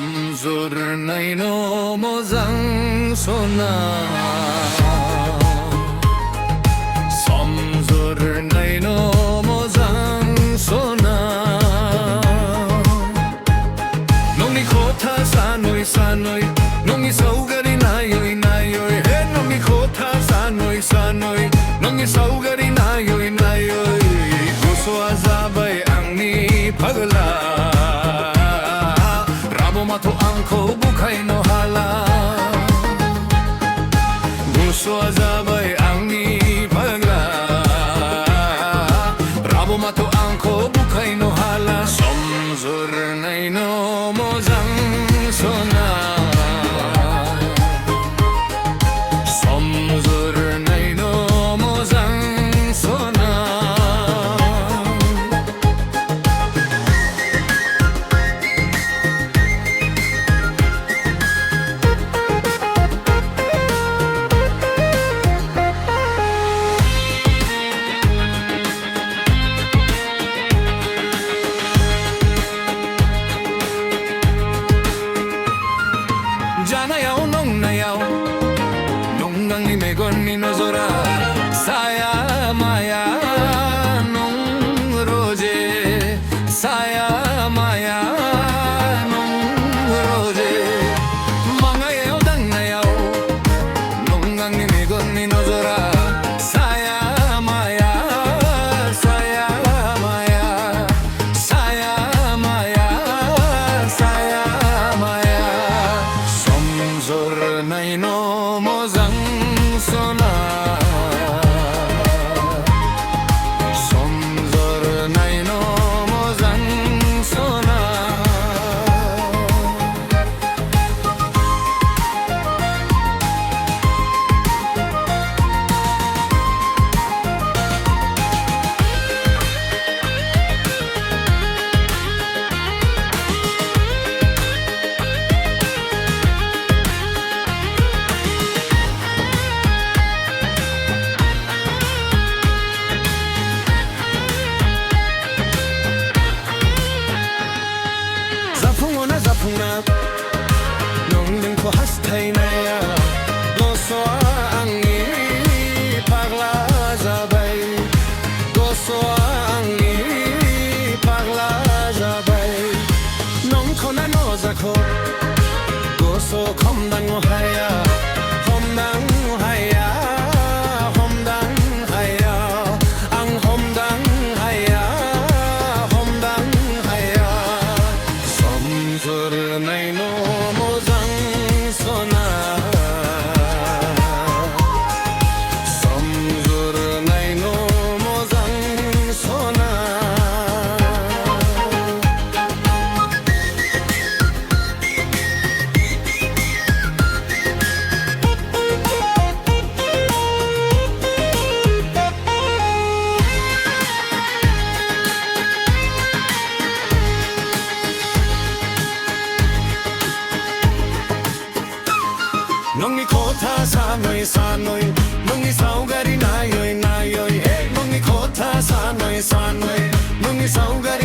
Somzur naino mozang sona Somzur naino mozang sona Nongi khotha sanoi Nongi saugari nayoi He nongi khotha sanoi Nongi saugari nayoi Guso azabai angni pagla Mato angko bukai no hala Gusto azabai angni pagla Rabo mato angko bukai no hala Somzur naino mozang sona Somzur naino mozang sona 농강이 매건이 너져라 사야 마야 농로제 사야 마야 농로제 망아예요 당나요 농강이 매건이 너져라 사야 마야 사야 마야 사야 마야 사야 마야 somzor naino mozang sona Somzor naino mozang sona Zapungna nongdengko hastainaya Goso angi pagla zabai Goso angi pagla zabai Nongkona nozako Goso komdang haya Homdang haya Homdang haya Ang homdang haya Homdang haya Somzur naino mozang sona Somzur naino mozang sona Nongi khotha sanoi Nongi saugari nayoi Hey nongi khotha sanoi Nongi saugari